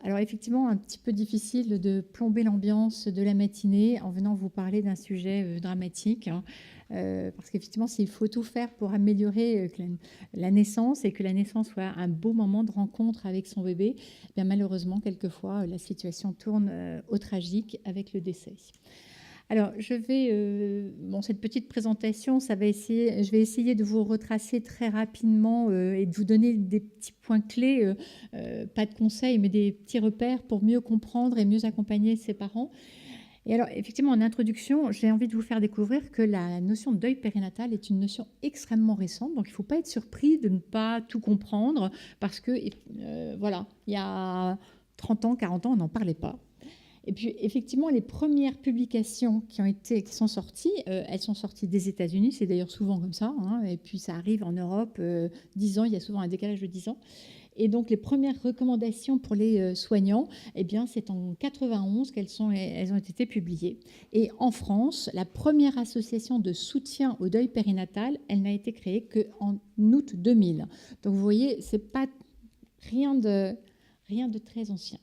Alors effectivement, un petit peu difficile de plomber l'ambiance de la matinée en venant vous parler d'un sujet dramatique, hein, parce qu'effectivement, s'il faut tout faire pour améliorer que la naissance et que la naissance soit un beau moment de rencontre avec son bébé, eh bien malheureusement, quelquefois, la situation tourne au tragique avec le décès. Alors, bon, cette petite présentation, je vais essayer de vous retracer très rapidement et de vous donner des petits points clés, pas de conseils, mais des petits repères pour mieux comprendre et mieux accompagner ses parents. Et alors, effectivement, en introduction, j'ai envie de vous faire découvrir que la notion de deuil périnatal est une notion extrêmement récente. Donc, il ne faut pas être surpris de ne pas tout comprendre parce que, voilà, il y a 30 ans, 40 ans, on n'en parlait pas. Et puis, effectivement, les premières publications qui sont sorties, elles sont sorties des États-Unis. C'est d'ailleurs souvent comme ça, hein, et puis, ça arrive en Europe, 10 ans. Il y a souvent un décalage de 10 ans. Et donc, les premières recommandations pour les soignants, eh bien, c'est en 91 elles ont été publiées. Et en France, la première association de soutien au deuil périnatal, elle n'a été créée qu'en août 2000. Donc, vous voyez, c'est pas rien de très ancien.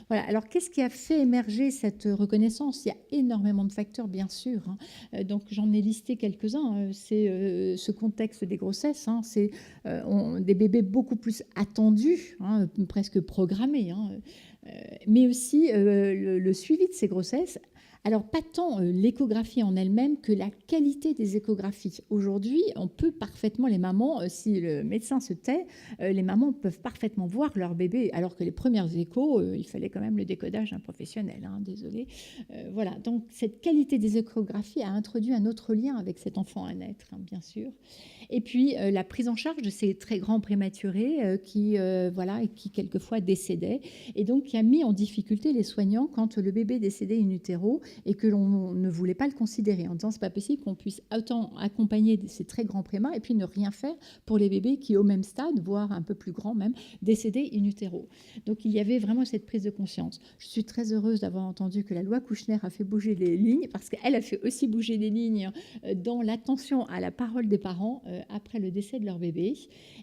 Voilà. Alors, qu'est-ce qui a fait émerger cette reconnaissance? Il y a énormément de facteurs, bien sûr, hein. Donc, j'en ai listé quelques-uns. C'est ce contexte des grossesses, hein. C'est des bébés beaucoup plus attendus, hein, presque programmés, hein. Mais aussi le suivi de ces grossesses. Alors, pas tant l'échographie en elle-même que la qualité des échographies. Aujourd'hui, on peut parfaitement, les mamans, si le médecin se tait, les mamans peuvent parfaitement voir leur bébé, alors que les premières échos, il fallait quand même le décodage d'un professionnel, hein, désolé. Voilà, donc cette qualité des échographies a introduit un autre lien avec cet enfant à naître, hein, bien sûr. Et puis, la prise en charge de ces très grands prématurés voilà, et qui quelquefois décédaient, et donc qui a mis en difficulté les soignants quand le bébé décédait in utero et que l'on ne voulait pas le considérer, en disant c'est pas possible qu'on puisse autant accompagner ces très grands prémas et puis ne rien faire pour les bébés qui, au même stade, voire un peu plus grands même, décédaient in utero. Donc il y avait vraiment cette prise de conscience. Je suis très heureuse d'avoir entendu que la loi Kouchner a fait bouger les lignes, parce qu'elle a fait aussi bouger les lignes dans l'attention à la parole des parents après le décès de leur bébé.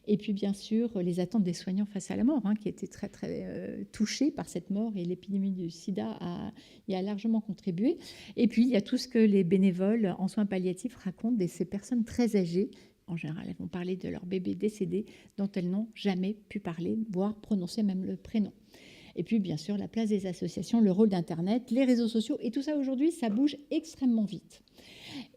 Et puis bien sûr les attentes des soignants face à la mort, hein, qui étaient très touchés par cette mort, et l'épidémie du sida y a largement contribué. Et puis il y a tout ce que les bénévoles en soins palliatifs racontent de ces personnes très âgées. En général, elles vont parler de leur bébé décédé dont elles n'ont jamais pu parler, voire prononcer même le prénom. Et puis, bien sûr, la place des associations, le rôle d'Internet, les réseaux sociaux. Et tout ça, aujourd'hui, ça bouge extrêmement vite.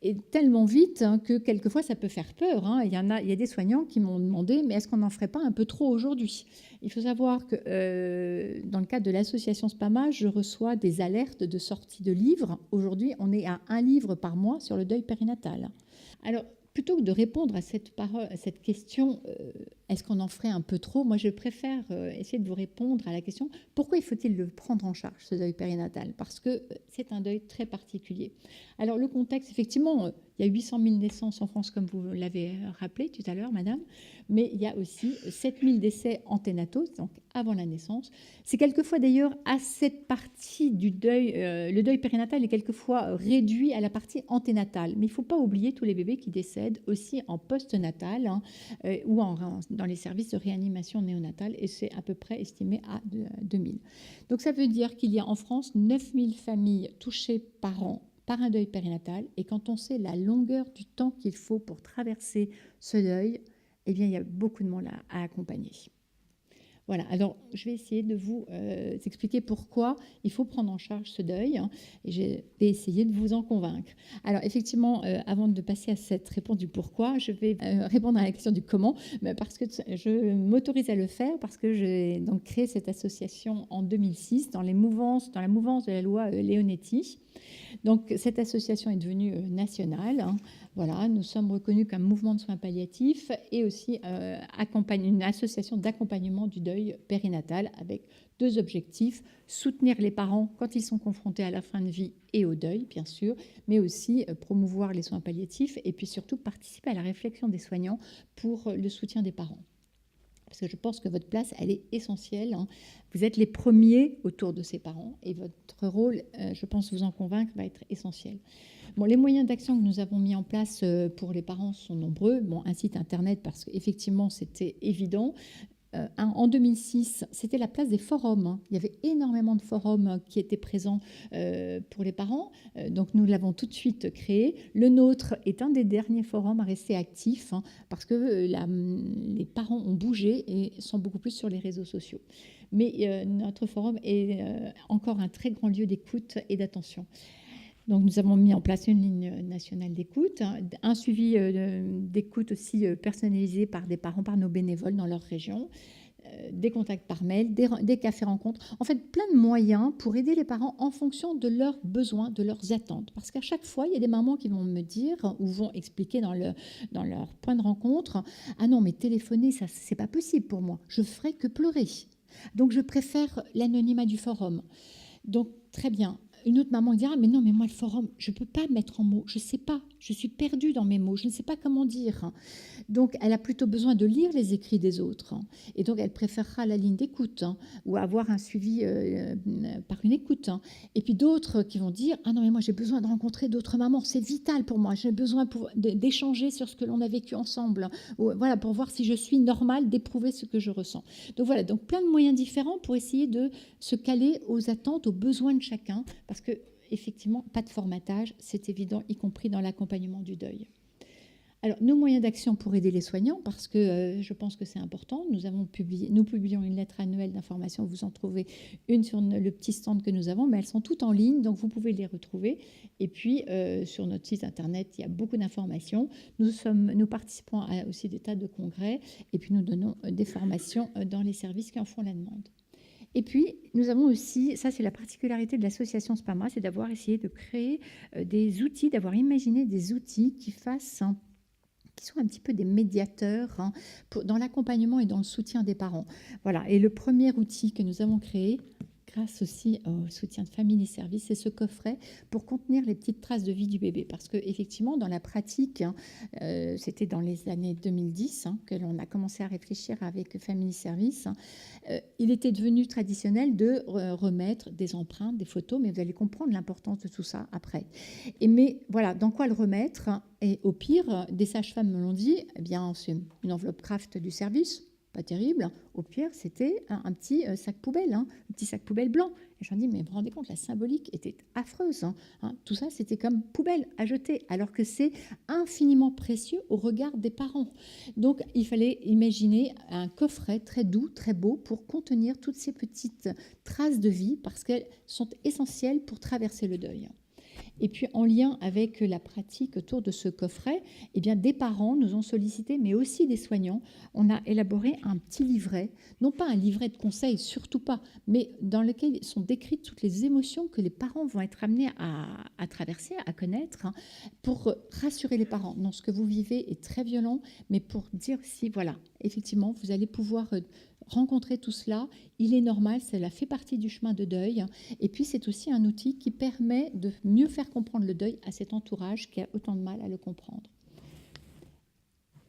Et tellement vite, hein, que quelquefois, ça peut faire peur, hein. Il y a des soignants qui m'ont demandé, mais est-ce qu'on n'en ferait pas un peu trop aujourd'hui? Il faut savoir que dans le cadre de l'association Spama, je reçois des alertes de sortie de livres. Aujourd'hui, on est à 1 livre par mois sur le deuil périnatal. Alors, plutôt que de répondre à cette question, est-ce qu'on en ferait un peu trop? Moi, je préfère essayer de vous répondre à la question, pourquoi faut-il le prendre en charge, ce deuil périnatal? Parce que c'est un deuil très particulier. Alors, le contexte, effectivement, il y a 800 000 naissances en France, comme vous l'avez rappelé tout à l'heure, madame, mais il y a aussi 7 000 décès anténataux, donc avant la naissance. C'est quelquefois d'ailleurs à cette partie du deuil, le deuil périnatal est quelquefois réduit à la partie anténatale, mais il ne faut pas oublier tous les bébés qui décèdent aussi en postnatal, hein, ou dans les services de réanimation néonatale, et c'est à peu près estimé à 2000. Donc ça veut dire qu'il y a en France 9 000 familles touchées par an par un deuil périnatal, et quand on sait la longueur du temps qu'il faut pour traverser ce deuil, eh bien, il y a beaucoup de monde à accompagner. Voilà, alors je vais essayer de vous expliquer pourquoi il faut prendre en charge ce deuil, hein, et je vais essayer de vous en convaincre. Alors effectivement, avant de passer à cette réponse du pourquoi, je vais répondre à la question du comment, parce que je m'autorise à le faire, parce que j'ai donc créé cette association en 2006 dans la mouvance de la loi Leonetti. Donc cette association est devenue nationale, hein. Voilà, nous sommes reconnus comme mouvement de soins palliatifs et aussi une association d'accompagnement du deuil périnatal avec 2 objectifs: soutenir les parents quand ils sont confrontés à la fin de vie et au deuil, bien sûr, mais aussi promouvoir les soins palliatifs, et puis surtout participer à la réflexion des soignants pour le soutien des parents. Parce que je pense que votre place, elle est essentielle, hein. Vous êtes les premiers autour de ces parents, et votre rôle, je pense vous en convaincre, va être essentiel. Bon, les moyens d'action que nous avons mis en place pour les parents sont nombreux. Bon, un site internet, parce qu'effectivement, c'était évident. En 2006, c'était la place des forums, hein. Il y avait énormément de forums qui étaient présents pour les parents. Donc nous l'avons tout de suite créé. Le nôtre est un des derniers forums à rester actif, hein, parce que les parents ont bougé et sont beaucoup plus sur les réseaux sociaux. Mais notre forum est encore un très grand lieu d'écoute et d'attention. Donc, nous avons mis en place une ligne nationale d'écoute, hein, un suivi d'écoute aussi personnalisé par des parents, par nos bénévoles dans leur région, des contacts par mail, des cafés-rencontres. En fait, plein de moyens pour aider les parents en fonction de leurs besoins, de leurs attentes. Parce qu'à chaque fois, il y a des mamans qui vont me dire ou vont expliquer dans leur point de rencontre, « Ah non, mais téléphoner, ça, c'est pas possible pour moi. Je ferai que pleurer. Donc, je préfère l'anonymat du forum. » Donc, très bien. Une autre maman dira, mais non, mais moi, le forum, je ne peux pas mettre en mots, je ne sais pas, je suis perdue dans mes mots, je ne sais pas comment dire. Donc, elle a plutôt besoin de lire les écrits des autres. Et donc, elle préférera la ligne d'écoute, hein, ou avoir un suivi par une écoute. Hein. Et puis d'autres qui vont dire, ah non, mais moi, j'ai besoin de rencontrer d'autres mamans, c'est vital pour moi, j'ai besoin d'échanger sur ce que l'on a vécu ensemble, ou, voilà, pour voir si je suis normale, d'éprouver ce que je ressens. Donc voilà, donc plein de moyens différents pour essayer de se caler aux attentes, aux besoins de chacun, parce que effectivement, pas de formatage, c'est évident, y compris dans l'accompagnement du deuil. Alors, nos moyens d'action pour aider les soignants, parce que je pense que c'est important. Nous publions une lettre annuelle d'information. Vous en trouvez une sur le petit stand que nous avons, mais elles sont toutes en ligne, donc vous pouvez les retrouver. Et puis, sur notre site internet, il y a beaucoup d'informations. Nous participons aussi à des tas de congrès, et puis nous donnons des formations dans les services qui en font la demande. Et puis, nous avons aussi, ça c'est la particularité de l'association SPAMA, c'est d'avoir essayé de créer des outils, d'avoir imaginé des outils qui sont un petit peu des médiateurs, hein, dans l'accompagnement et dans le soutien des parents. Voilà. Et le premier outil que nous avons créé, grâce aussi au soutien de Family Service, c'est ce coffret pour contenir les petites traces de vie du bébé. Parce qu'effectivement, dans la pratique, hein, c'était dans les années 2010 hein, que l'on a commencé à réfléchir avec Family Service, hein, il était devenu traditionnel de remettre des empreintes, des photos, mais vous allez comprendre l'importance de tout ça après. Mais voilà, dans quoi le remettre? Et au pire, des sages-femmes me l'ont dit, eh bien, c'est une enveloppe craft du service, pas terrible. Au pire, c'était un petit sac poubelle, hein, un petit sac poubelle blanc. Et je me dis, mais vous vous rendez compte, la symbolique était affreuse. Hein. Tout ça, c'était comme poubelle à jeter, alors que c'est infiniment précieux au regard des parents. Donc, il fallait imaginer un coffret très doux, très beau, pour contenir toutes ces petites traces de vie, parce qu'elles sont essentielles pour traverser le deuil. Et puis, en lien avec la pratique autour de ce coffret, eh bien, des parents nous ont sollicité, mais aussi des soignants. On a élaboré un petit livret, non pas un livret de conseils, surtout pas, mais dans lequel sont décrites toutes les émotions que les parents vont être amenés à traverser, à connaître, hein, pour rassurer les parents. Non, ce que vous vivez est très violent, mais pour dire si, voilà, effectivement, vous allez pouvoir rencontrer tout cela, il est normal, cela fait partie du chemin de deuil. Et puis, c'est aussi un outil qui permet de mieux faire comprendre le deuil à cet entourage qui a autant de mal à le comprendre.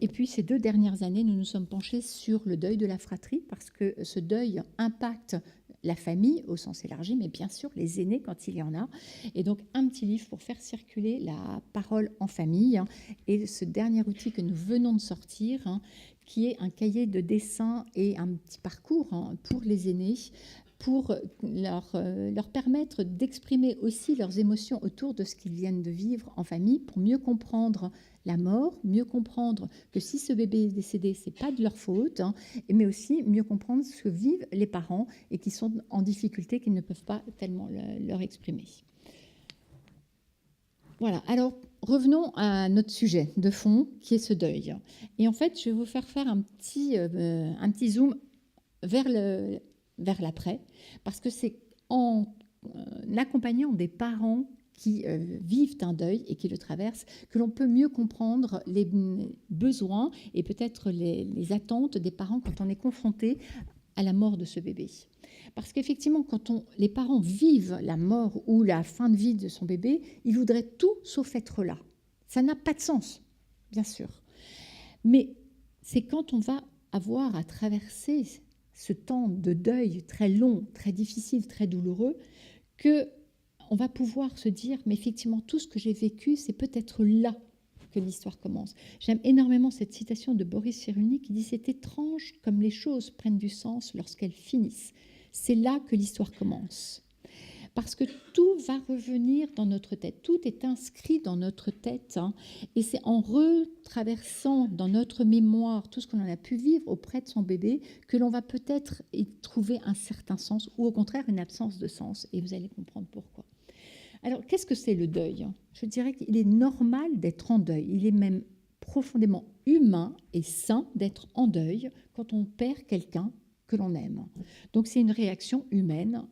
Et puis, ces 2 dernières années, nous nous sommes penchés sur le deuil de la fratrie, parce que ce deuil impacte la famille au sens élargi, mais bien sûr les aînés quand il y en a. Et donc, un petit livre pour faire circuler la parole en famille. Et ce dernier outil que nous venons de sortir, hein, qui est un cahier de dessin et un petit parcours hein, pour les aînés, pour leur permettre d'exprimer aussi leurs émotions autour de ce qu'ils viennent de vivre en famille, pour mieux comprendre la mort, mieux comprendre que si ce bébé est décédé, c'est pas de leur faute, hein, mais aussi mieux comprendre ce que vivent les parents et qui sont en difficulté, qui ne peuvent pas tellement leur exprimer. Voilà, alors revenons à notre sujet de fond, qui est ce deuil. Et en fait, je vais vous faire un petit zoom vers l'après, parce que c'est en accompagnant des parents qui vivent un deuil et qui le traversent, que l'on peut mieux comprendre les besoins et peut-être les attentes des parents quand on est confronté à la mort de ce bébé. Parce qu'effectivement, quand les parents vivent la mort ou la fin de vie de son bébé, ils voudraient tout sauf être là. Ça n'a pas de sens, bien sûr. Mais c'est quand on va avoir à traverser ce temps de deuil très long, très difficile, très douloureux, qu'on va pouvoir se dire, mais effectivement, tout ce que j'ai vécu, c'est peut-être là que l'histoire commence. J'aime énormément cette citation de Boris Cyrulnik qui dit « C'est étrange comme les choses prennent du sens lorsqu'elles finissent. C'est là que l'histoire commence. » Parce que tout va revenir dans notre tête, tout est inscrit dans notre tête, hein, et c'est en retraversant dans notre mémoire tout ce qu'on en a pu vivre auprès de son bébé que l'on va peut-être y trouver un certain sens ou au contraire une absence de sens, et vous allez comprendre pourquoi. Alors, qu'est-ce que c'est le deuil? Je dirais qu'il est normal d'être en deuil, il est même profondément humain et sain d'être en deuil quand on perd quelqu'un que l'on aime. Donc c'est une réaction humaine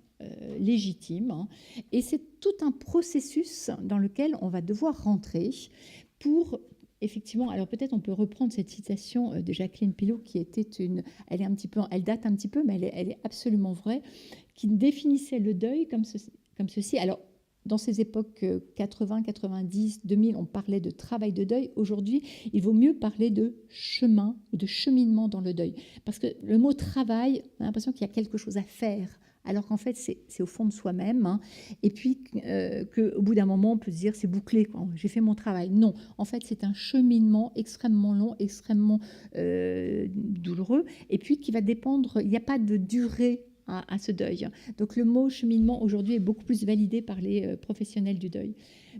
légitime, hein, et c'est tout un processus dans lequel on va devoir rentrer pour effectivement, alors peut-être on peut reprendre cette citation de Jacqueline Pilot qui était elle est un petit peu, elle date un petit peu, mais elle est absolument vraie, qui définissait le deuil comme ceci. Alors dans ces époques 80, 90, 2000, on parlait de travail de deuil. Aujourd'hui, il vaut mieux parler de chemin ou de cheminement dans le deuil. Parce que le mot travail, on a l'impression qu'il y a quelque chose à faire, alors qu'en fait, c'est au fond de soi-même. Hein. Et puis, qu'au bout d'un moment, on peut se dire, c'est bouclé, quoi. J'ai fait mon travail. Non, en fait, c'est un cheminement extrêmement long, extrêmement douloureux, et puis qui va dépendre, il n'y a pas de durée à ce deuil. Donc le mot cheminement aujourd'hui est beaucoup plus validé par les professionnels du deuil.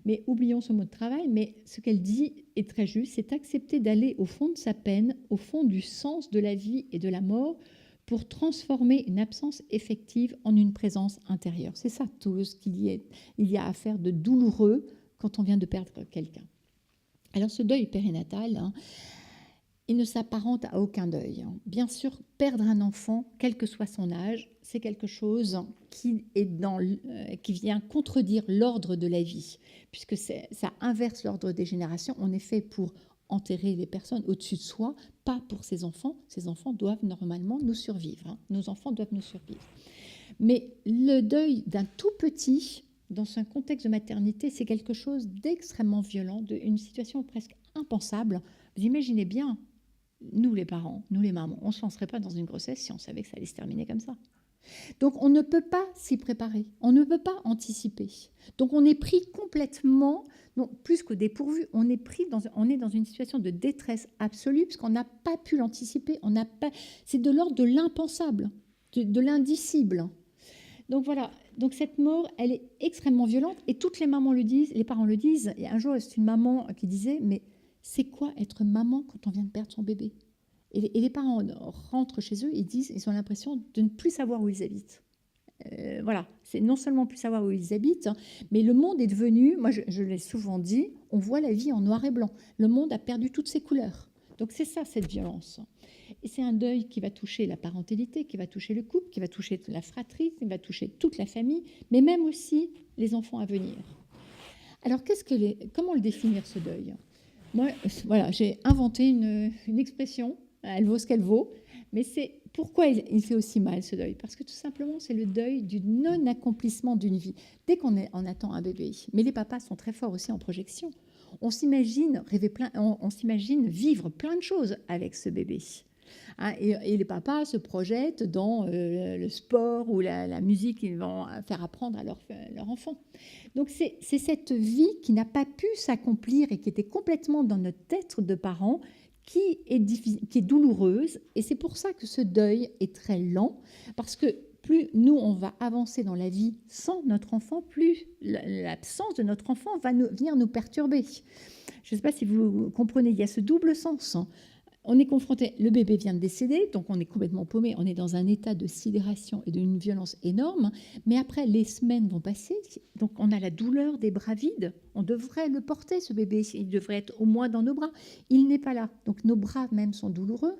Mais oublions ce mot de travail, mais ce qu'elle dit est très juste, c'est accepter d'aller au fond de sa peine, au fond du sens de la vie et de la mort, pour transformer une absence effective en une présence intérieure. C'est ça tout ce qu'il y a à faire de douloureux quand on vient de perdre quelqu'un. Alors ce deuil périnatal, hein, il ne s'apparente à aucun deuil. Bien sûr, perdre un enfant, quel que soit son âge, c'est quelque chose qui vient contredire l'ordre de la vie, puisque ça inverse l'ordre des générations. On est fait pour enterrer les personnes au-dessus de soi, pas pour ses enfants. Ces enfants doivent normalement nous survivre. Hein. Nos enfants doivent nous survivre. Mais le deuil d'un tout petit, dans un contexte de maternité, c'est quelque chose d'extrêmement violent, une situation presque impensable. Vous imaginez bien, nous les parents, nous les mamans, on ne se lancerait pas dans une grossesse si on savait que ça allait se terminer comme ça. Donc on ne peut pas s'y préparer, on ne peut pas anticiper. Donc on est pris complètement, non, plus qu'au dépourvu, on est dans une situation de détresse absolue parce qu'on n'a pas pu l'anticiper, c'est de l'ordre de l'impensable, de l'indicible. Donc voilà, donc cette mort, elle est extrêmement violente et toutes les mamans le disent, les parents le disent. Et un jour, c'est une maman qui disait, mais c'est quoi être maman quand on vient de perdre son bébé? Et les parents rentrent chez eux, ils ont l'impression de ne plus savoir où ils habitent. Voilà, c'est non seulement plus savoir où ils habitent, hein, mais le monde est devenu, moi je l'ai souvent dit, on voit la vie en noir et blanc. Le monde a perdu toutes ses couleurs. Donc c'est ça, cette violence. Et c'est un deuil qui va toucher la parentalité, qui va toucher le couple, qui va toucher la fratrie, qui va toucher toute la famille, mais même aussi les enfants à venir. Alors comment le définir, ce deuil? Moi, voilà, j'ai inventé une expression, elle vaut ce qu'elle vaut, mais c'est pourquoi il fait aussi mal, ce deuil? Parce que tout simplement, c'est le deuil du non-accomplissement d'une vie. Dès qu'on attend un bébé, mais les papas sont très forts aussi en projection, on s'imagine on s'imagine vivre plein de choses avec ce bébé. Hein, et les papas se projettent dans le sport ou la musique qu'ils vont faire apprendre à leur enfant. Donc c'est cette vie qui n'a pas pu s'accomplir et qui était complètement dans notre tête de parents qui est douloureuse. Et c'est pour ça que ce deuil est très lent, parce que plus nous, on va avancer dans la vie sans notre enfant, plus l'absence de notre enfant va venir nous perturber. Je ne sais pas si vous comprenez, il y a ce double sens. Hein. On est confronté, le bébé vient de décéder, donc on est complètement paumé, on est dans un état de sidération et d'une violence énorme, mais après, les semaines vont passer, donc on a la douleur des bras vides, on devrait le porter, ce bébé, il devrait être au moins dans nos bras, il n'est pas là, donc nos bras même sont douloureux,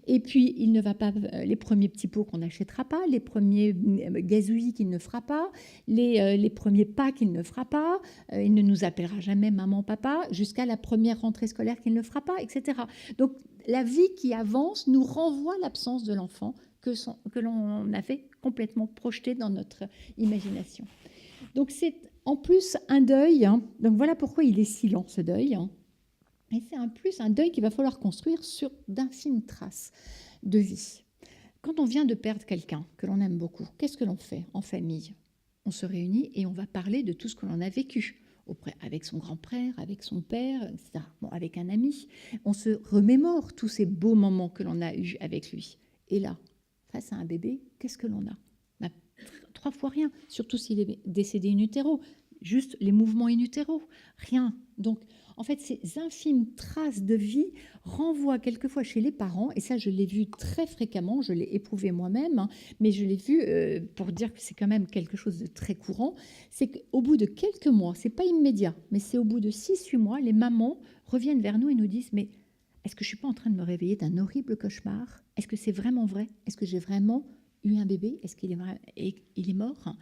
et puis il ne va pas, les premiers petits pots qu'on n'achètera pas, les premiers gazouillis qu'il ne fera pas, les premiers pas qu'il ne fera pas, il ne nous appellera jamais maman, papa, jusqu'à la première rentrée scolaire qu'il ne fera pas, etc. Donc, la vie qui avance nous renvoie l'absence de l'enfant que l'on avait complètement projeté dans notre imagination. Donc c'est en plus un deuil, hein, donc voilà pourquoi il est si lent, ce deuil, hein, et c'est en plus un deuil qu'il va falloir construire sur d'infimes traces de vie. Quand on vient de perdre quelqu'un que l'on aime beaucoup, qu'est-ce que l'on fait en famille? On se réunit et on va parler de tout ce que l'on a vécu avec son grand-père, avec son père, etc. Bon, avec un ami. On se remémore tous ces beaux moments que l'on a eus avec lui. Et là, face à un bébé, qu'est-ce que l'on a? Bah, 3 fois rien, surtout s'il est décédé in utero. Juste les mouvements in utero, rien. Donc, en fait, ces infimes traces de vie renvoient quelquefois chez les parents, et ça, je l'ai vu très fréquemment, je l'ai éprouvé moi-même, hein, mais je l'ai vu pour dire que c'est quand même quelque chose de très courant, c'est qu'au bout de quelques mois, c'est pas immédiat, mais c'est au bout de 6-8 mois, les mamans reviennent vers nous et nous disent « Mais est-ce que je suis pas en train de me réveiller d'un horrible cauchemar? Est-ce que c'est vraiment vrai? Est-ce que j'ai vraiment eu un bébé? Est-ce qu'il est mort ?»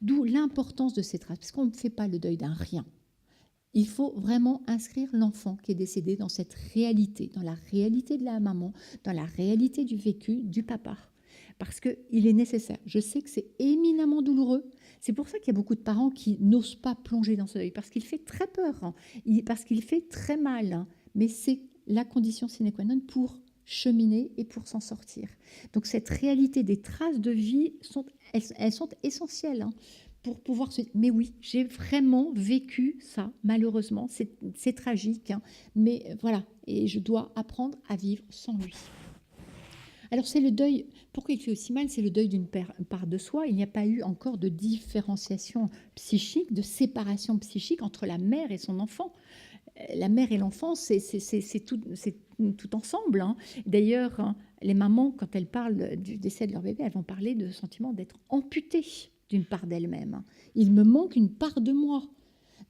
D'où l'importance de ces traces, parce qu'on ne fait pas le deuil d'un rien. Il faut vraiment inscrire l'enfant qui est décédé dans cette réalité, dans la réalité de la maman, dans la réalité du vécu du papa, parce qu'il est nécessaire. Je sais que c'est éminemment douloureux. C'est pour ça qu'il y a beaucoup de parents qui n'osent pas plonger dans ce deuil, parce qu'il fait très peur, hein, parce qu'il fait très mal, hein, mais c'est la condition sine qua non pour cheminer et pour s'en sortir. Donc cette réalité des traces de vie, elles sont essentielles, hein, pour pouvoir se dire, mais oui, j'ai vraiment vécu ça, malheureusement, c'est tragique, hein, mais voilà, et je dois apprendre à vivre sans lui. Alors c'est le deuil, pourquoi il fait aussi mal? C'est le deuil d'une part de soi. Il n'y a pas eu encore de différenciation psychique, de séparation psychique entre la mère et son enfant. La mère et l'enfant, c'est tout ensemble, hein. D'ailleurs, hein, les mamans, quand elles parlent du décès de leur bébé, elles vont parler de sentiment d'être amputées d'une part d'elles-mêmes. Il me manque une part de moi.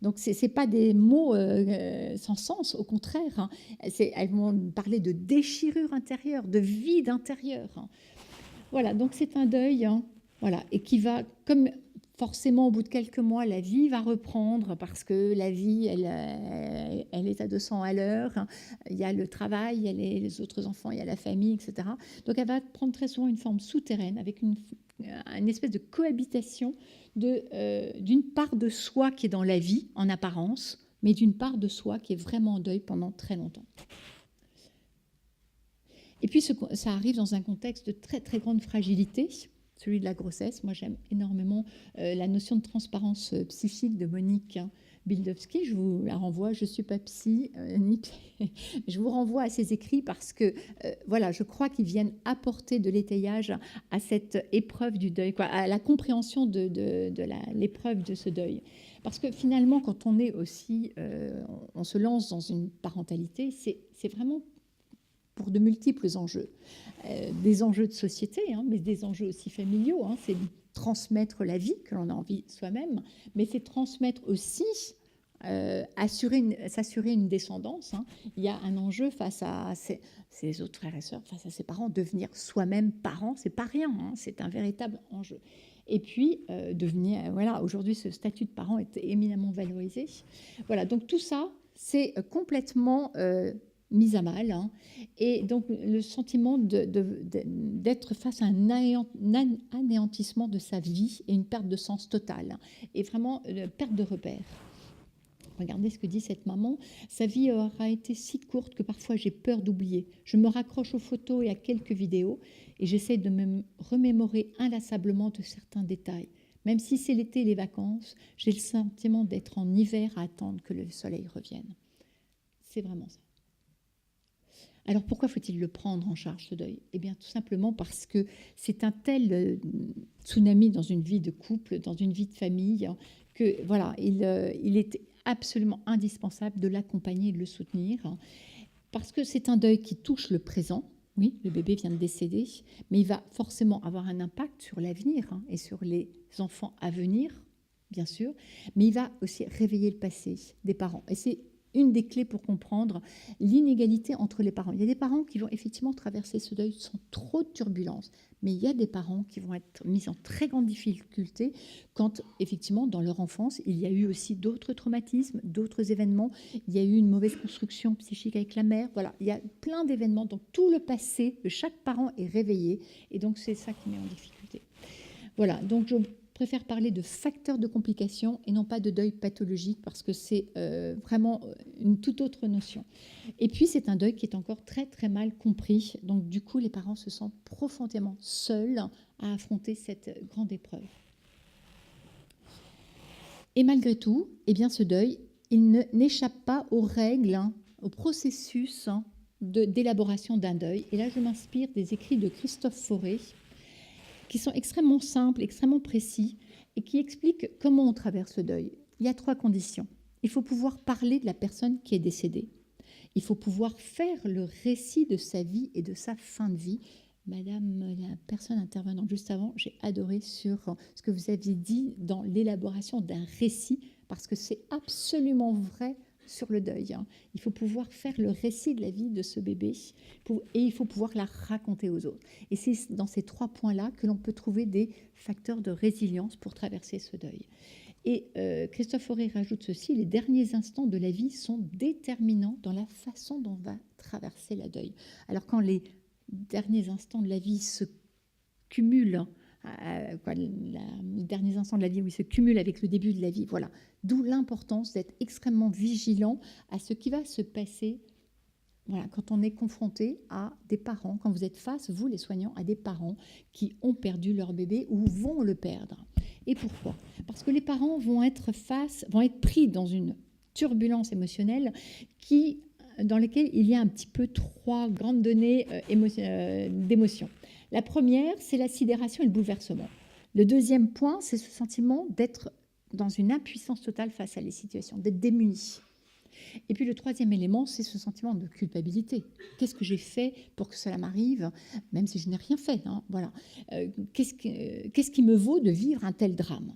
Donc, ce n'est pas des mots sans sens, au contraire, hein. Elles vont parler de déchirure intérieure, de vide intérieur, hein. Voilà, donc c'est un deuil, hein, voilà, et qui va, comme forcément au bout de quelques mois, la vie va reprendre parce que la vie, elle est à 200 à l'heure, hein. Il y a le travail, il y a les autres enfants, il y a la famille, etc. Donc elle va prendre très souvent une forme souterraine avec une espèce de cohabitation d'une part de soi qui est dans la vie en apparence, mais d'une part de soi qui est vraiment en deuil pendant très longtemps. Et puis ça arrive dans un contexte de très très grande fragilité, celui de la grossesse. Moi j'aime énormément la notion de transparence psychique de Monique Bildowski. Je vous la renvoie, je ne suis pas psy, je vous renvoie à ses écrits parce que voilà, je crois qu'ils viennent apporter de l'étayage à cette épreuve du deuil, quoi, à la compréhension de l'épreuve de ce deuil. Parce que finalement, quand on est aussi, on se lance dans une parentalité, c'est vraiment pour de multiples enjeux. Des enjeux de société, hein, mais des enjeux aussi familiaux. Hein, c'est transmettre la vie que l'on a envie soi-même, mais c'est transmettre aussi, s'assurer une descendance. Hein. Il y a un enjeu face à ses autres frères et sœurs, face à ses parents, devenir soi-même parent, c'est pas rien, hein, c'est un véritable enjeu. Et puis, devenir, voilà, aujourd'hui, ce statut de parent est éminemment valorisé. Voilà, donc tout ça, c'est complètement mise à mal, hein. Et donc le sentiment d'être face à un anéantissement de sa vie et une perte de sens totale, hein, et vraiment perte de repères. Regardez ce que dit cette maman. Sa vie aura été si courte que parfois j'ai peur d'oublier. Je me raccroche aux photos et à quelques vidéos et j'essaie de me remémorer inlassablement de certains détails. Même si c'est l'été et les vacances, j'ai le sentiment d'être en hiver à attendre que le soleil revienne. C'est vraiment ça. Alors pourquoi faut-il le prendre en charge, ce deuil? Eh bien tout simplement parce que c'est un tel tsunami dans une vie de couple, dans une vie de famille, que voilà, il est absolument indispensable de l'accompagner et de le soutenir, parce que c'est un deuil qui touche le présent. Oui, le bébé vient de décéder, mais il va forcément avoir un impact sur l'avenir, hein, et sur les enfants à venir, bien sûr, mais il va aussi réveiller le passé des parents. Et c'est une des clés pour comprendre l'inégalité entre les parents. Il y a des parents qui vont effectivement traverser ce deuil sans trop de turbulences, mais il y a des parents qui vont être mis en très grande difficulté quand, effectivement, dans leur enfance, il y a eu aussi d'autres traumatismes, d'autres événements. Il y a eu une mauvaise construction psychique avec la mère. Voilà, il y a plein d'événements. Donc, tout le passé de chaque parent est réveillé. Et donc, c'est ça qui met en difficulté. Voilà, donc je préfère parler de facteurs de complication et non pas de deuil pathologique, parce que c'est vraiment une toute autre notion. Et puis, c'est un deuil qui est encore très, très mal compris. Donc, du coup, les parents se sentent profondément seuls à affronter cette grande épreuve. Et malgré tout, eh bien, ce deuil, n'échappe pas aux règles, hein, au processus hein, d'élaboration d'un deuil. Et là, je m'inspire des écrits de Christophe Fauré, qui sont extrêmement simples, extrêmement précis, et qui expliquent comment on traverse le deuil. Il y a 3 conditions. Il faut pouvoir parler de la personne qui est décédée. Il faut pouvoir faire le récit de sa vie et de sa fin de vie. Madame la personne intervenante juste avant, j'ai adoré sur ce que vous aviez dit dans l'élaboration d'un récit, parce que c'est absolument vrai sur le deuil. Il faut pouvoir faire le récit de la vie de ce bébé et il faut pouvoir la raconter aux autres. Et c'est dans ces 3 points-là que l'on peut trouver des facteurs de résilience pour traverser ce deuil. Et Christophe Fauré rajoute ceci: les derniers instants de la vie sont déterminants dans la façon dont on va traverser le deuil. Alors quand les derniers instants de la vie se cumulent, les derniers instants de la vie où ils se cumulent avec le début de la vie, voilà. D'où l'importance d'être extrêmement vigilant à ce qui va se passer. Voilà, quand on est confronté à des parents, quand vous êtes face, vous les soignants, à des parents qui ont perdu leur bébé ou vont le perdre. Et pourquoi? Parce que les parents vont être pris dans une turbulence émotionnelle dans laquelle il y a un petit peu 3 grandes données d'émotion. La première, c'est la sidération et le bouleversement. Le deuxième point, c'est ce sentiment d'être dans une impuissance totale face à les situations, d'être démuni. Et puis le troisième élément, c'est ce sentiment de culpabilité. Qu'est-ce que j'ai fait pour que cela m'arrive, même si je n'ai rien fait, hein, voilà. Qu'est-ce qui me vaut de vivre un tel drame?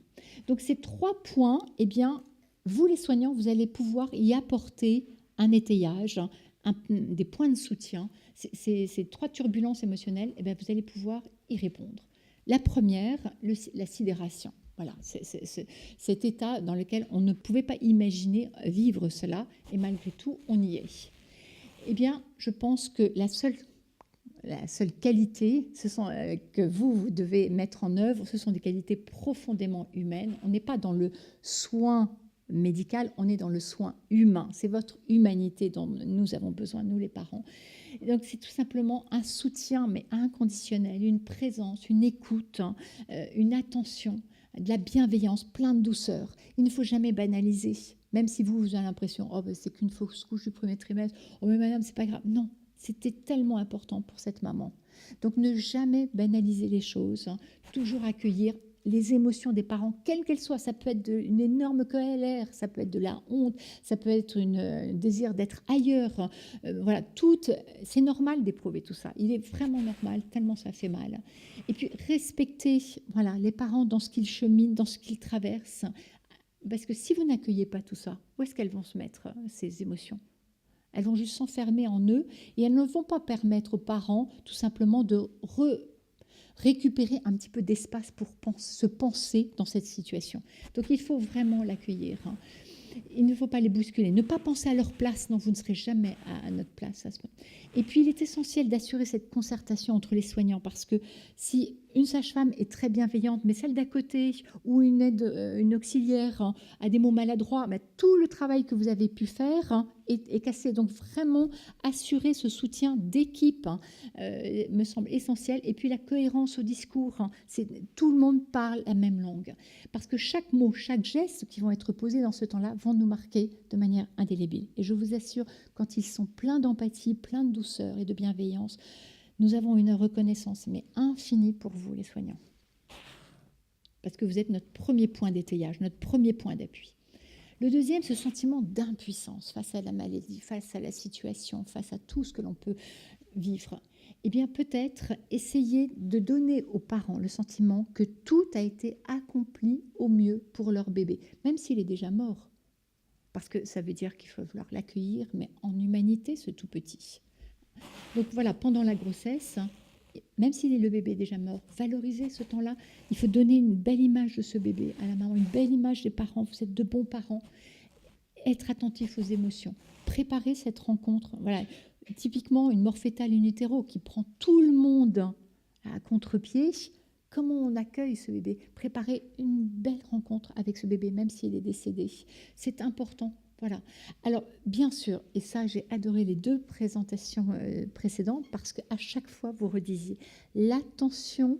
Donc ces 3 points, eh bien, vous les soignants, vous allez pouvoir y apporter un étayage, des points de soutien. Ces 3 turbulences émotionnelles, eh bien, vous allez pouvoir y répondre. La première, la sidération. Voilà, cet état dans lequel on ne pouvait pas imaginer vivre cela, et malgré tout, on y est. Eh bien, je pense que la seule qualité que vous devez mettre en œuvre, ce sont des qualités profondément humaines. On n'est pas dans le soin médical, on est dans le soin humain. C'est votre humanité dont nous avons besoin, nous les parents. Et donc c'est tout simplement un soutien, mais inconditionnel, une présence, une écoute, une attention, de la bienveillance, plein de douceur. Il ne faut jamais banaliser, même si vous avez l'impression, oh, ben, c'est qu'une fausse couche du premier trimestre, oh mais madame, c'est pas grave. Non, c'était tellement important pour cette maman. Donc ne jamais banaliser les choses, hein. Toujours accueillir les émotions des parents, quelles qu'elles soient. Ça peut être une énorme colère, ça peut être de la honte, ça peut être un désir d'être ailleurs. Voilà, c'est normal d'éprouver tout ça. Il est vraiment normal, tellement ça fait mal. Et puis respecter, voilà, les parents dans ce qu'ils cheminent, dans ce qu'ils traversent. Parce que si vous n'accueillez pas tout ça, où est-ce qu'elles vont se mettre, ces émotions? Elles vont juste s'enfermer en eux et elles ne vont pas permettre aux parents tout simplement de récupérer un petit peu d'espace pour se penser dans cette situation. Donc il faut vraiment l'accueillir, hein. Il ne faut pas les bousculer, ne pas penser à leur place, non, vous ne serez jamais à notre place à ce moment. Et puis il est essentiel d'assurer cette concertation entre les soignants, parce que si une sage-femme est très bienveillante, mais celle d'à côté ou une auxiliaire, hein, a des mots maladroits, mais tout le travail que vous avez pu faire, hein, est cassé. Donc vraiment assurer ce soutien d'équipe, hein, me semble essentiel. Et puis la cohérence au discours, hein, tout le monde parle la même langue, parce que chaque mot, chaque geste qui vont être posés dans ce temps-là vont nous marquer de manière indélébile. Et je vous assure, quand ils sont pleins d'empathie, pleins de douceur et de bienveillance, nous avons une reconnaissance, mais infinie pour vous, les soignants. Parce que vous êtes notre premier point d'étayage, notre premier point d'appui. Le deuxième, ce sentiment d'impuissance face à la maladie, face à la situation, face à tout ce que l'on peut vivre. Eh bien, peut-être essayer de donner aux parents le sentiment que tout a été accompli au mieux pour leur bébé, même s'il est déjà mort. Parce que ça veut dire qu'il faut vouloir l'accueillir, mais en humanité, ce tout petit. Donc voilà, pendant la grossesse, même si le bébé est déjà mort, valoriser ce temps-là. Il faut donner une belle image de ce bébé à la maman, une belle image des parents. Vous êtes de bons parents. Être attentif aux émotions. Préparer cette rencontre. Voilà, typiquement une mort fœtale in utero qui prend tout le monde à contre-pied. Comment on accueille ce bébé? Préparer une belle rencontre avec ce bébé, même s'il est décédé. C'est important. Voilà. Alors, bien sûr, et ça, j'ai adoré les 2 présentations précédentes, parce qu'à chaque fois, vous redisiez l'attention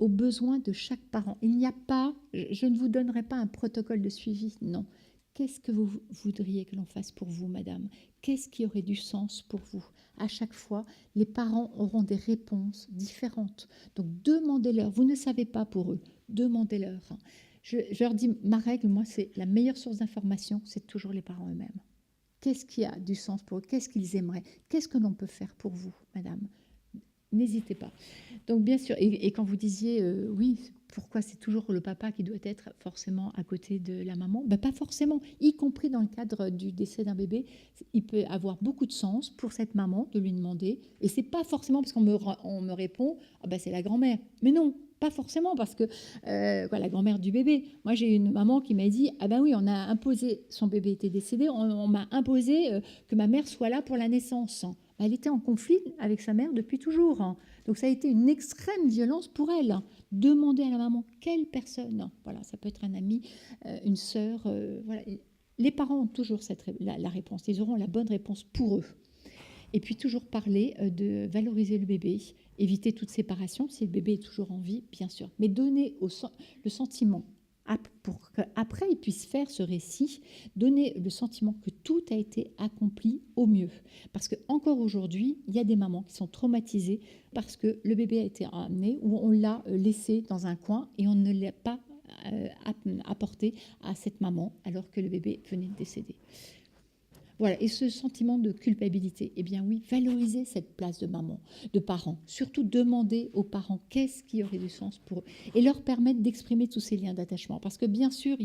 aux besoins de chaque parent. Il n'y a pas, je ne vous donnerai pas un protocole de suivi, non. Qu'est-ce que vous voudriez que l'on fasse pour vous, madame? Qu'est-ce qui aurait du sens pour vous? À chaque fois, les parents auront des réponses différentes. Donc, demandez-leur. Vous ne savez pas pour eux. Demandez-leur. Je leur dis, ma règle, moi, c'est la meilleure source d'information, c'est toujours les parents eux-mêmes. Qu'est-ce qui a du sens pour eux? Qu'est-ce qu'ils aimeraient? Qu'est-ce que l'on peut faire pour vous, madame? N'hésitez pas. Donc, bien sûr, et quand vous disiez, oui, pourquoi c'est toujours le papa qui doit être forcément à côté de la maman? Ben, pas forcément, y compris dans le cadre du décès d'un bébé. Il peut avoir beaucoup de sens pour cette maman de lui demander, et c'est pas forcément parce qu'on me répond, ah ben, c'est la grand-mère. Mais non, pas forcément, parce que la grand-mère du bébé. Moi, j'ai une maman qui m'a dit, ah ben oui, on a imposé, son bébé était décédé, on m'a imposé que ma mère soit là pour la naissance. Elle était en conflit avec sa mère depuis toujours. Donc ça a été une extrême violence pour elle. Demandez à la maman, quelle personne? Voilà, ça peut être un ami, une sœur. Voilà. Les parents ont toujours la réponse. Ils auront la bonne réponse pour eux. Et puis toujours parler de valoriser le bébé, éviter toute séparation si le bébé est toujours en vie, bien sûr. Mais donner le sentiment, pour qu'après il puisse faire ce récit, donner le sentiment que tout a été accompli au mieux. Parce qu'encore aujourd'hui, il y a des mamans qui sont traumatisées parce que le bébé a été amené ou on l'a laissé dans un coin et on ne l'a pas apporté à cette maman alors que le bébé venait de décéder. Voilà, et ce sentiment de culpabilité, eh bien oui, valorisez cette place de maman, de parent. Surtout demander aux parents qu'est-ce qui aurait du sens pour eux et leur permettre d'exprimer tous ces liens d'attachement. Parce que bien sûr,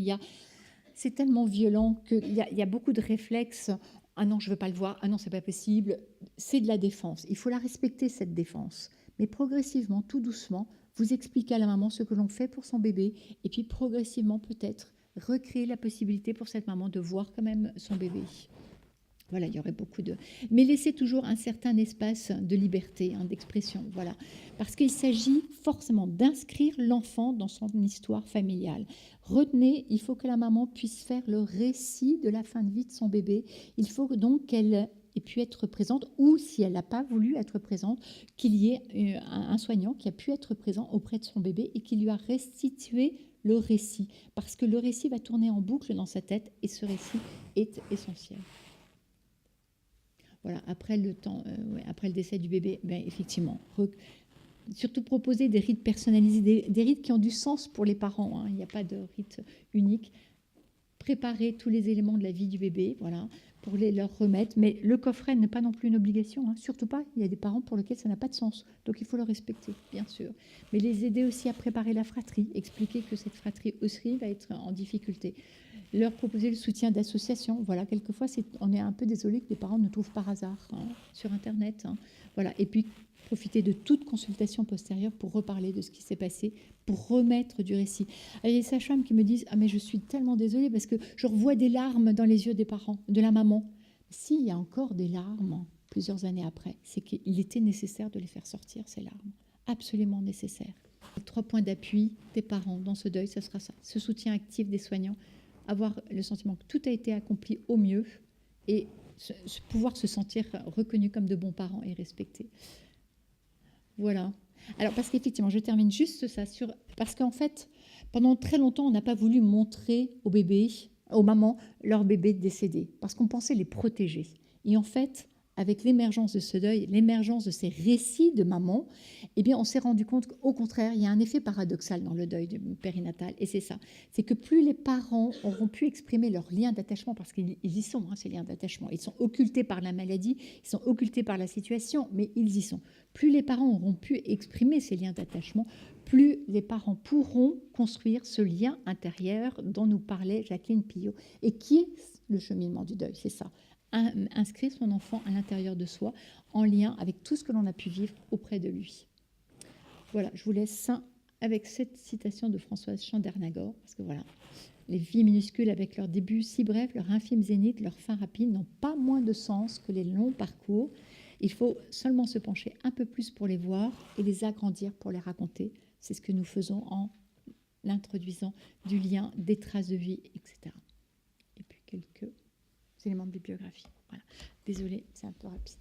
c'est tellement violent qu'il y a beaucoup de réflexes. Ah non, je ne veux pas le voir. Ah non, c'est pas possible. C'est de la défense. Il faut la respecter, cette défense. Mais progressivement, tout doucement, vous expliquez à la maman ce que l'on fait pour son bébé et puis progressivement, peut-être, recréer la possibilité pour cette maman de voir quand même son bébé. Voilà, il y aurait beaucoup de... Mais laissez toujours un certain espace de liberté, d'expression, voilà. Parce qu'il s'agit forcément d'inscrire l'enfant dans son histoire familiale. Retenez, il faut que la maman puisse faire le récit de la fin de vie de son bébé. Il faut donc qu'elle ait pu être présente, ou si elle n'a pas voulu être présente, qu'il y ait un soignant qui a pu être présent auprès de son bébé et qui lui a restitué le récit. Parce que le récit va tourner en boucle dans sa tête et ce récit est essentiel. Voilà, après le décès du bébé, ben, effectivement, surtout proposer des rites personnalisés, des rites qui ont du sens pour les parents. Il n'y a pas de rite unique. Préparer tous les éléments de la vie du bébé, voilà, pour leur remettre. Mais le coffret n'est pas non plus une obligation, surtout pas. Il y a des parents pour lesquels ça n'a pas de sens. Donc il faut le respecter, bien sûr. Mais les aider aussi à préparer la fratrie, expliquer que cette fratrie aussi va être en difficulté. Leur proposer le soutien d'associations. Voilà, quelquefois, on est un peu désolé que les parents ne trouvent par hasard sur Internet. Voilà. Et puis, profiter de toute consultation postérieure pour reparler de ce qui s'est passé, pour remettre du récit. Il y a des sages-femmes qui me disent « Ah, mais je suis tellement désolée parce que je revois des larmes dans les yeux des parents, de la maman. » S'il y a encore des larmes plusieurs années après, c'est qu'il était nécessaire de les faire sortir, ces larmes. Absolument nécessaire. Les 3 points d'appui des parents dans ce deuil, ce sera ça. Ce soutien actif des soignants, avoir le sentiment que tout a été accompli au mieux et pouvoir se sentir reconnu comme de bons parents et respecté. Voilà. Alors, parce qu'effectivement, je termine juste ça parce qu'en fait, pendant très longtemps, on n'a pas voulu montrer aux bébés, aux mamans, leur bébé décédé, parce qu'on pensait les protéger. Et en fait, avec l'émergence de ce deuil, l'émergence de ces récits de maman, eh bien, on s'est rendu compte qu'au contraire, il y a un effet paradoxal dans le deuil périnatal, et c'est ça. C'est que plus les parents auront pu exprimer leur lien d'attachement, parce qu'ils y sont, ces liens d'attachement, ils sont occultés par la maladie, ils sont occultés par la situation, mais ils y sont. Plus les parents auront pu exprimer ces liens d'attachement, plus les parents pourront construire ce lien intérieur dont nous parlait Jacqueline Pillot, et qui est le cheminement du deuil, c'est ça. Inscrire son enfant à l'intérieur de soi, en lien avec tout ce que l'on a pu vivre auprès de lui. Voilà, je vous laisse avec cette citation de Françoise Chandernagor, parce que voilà, les vies minuscules avec leur début si bref, leur infime zénith, leur fin rapide, n'ont pas moins de sens que les longs parcours. Il faut seulement se pencher un peu plus pour les voir et les agrandir pour les raconter. C'est ce que nous faisons en l'introduisant du lien, des traces de vie, etc. Et puis quelques éléments de bibliographie. Voilà. Désolée, c'est un peu rapide.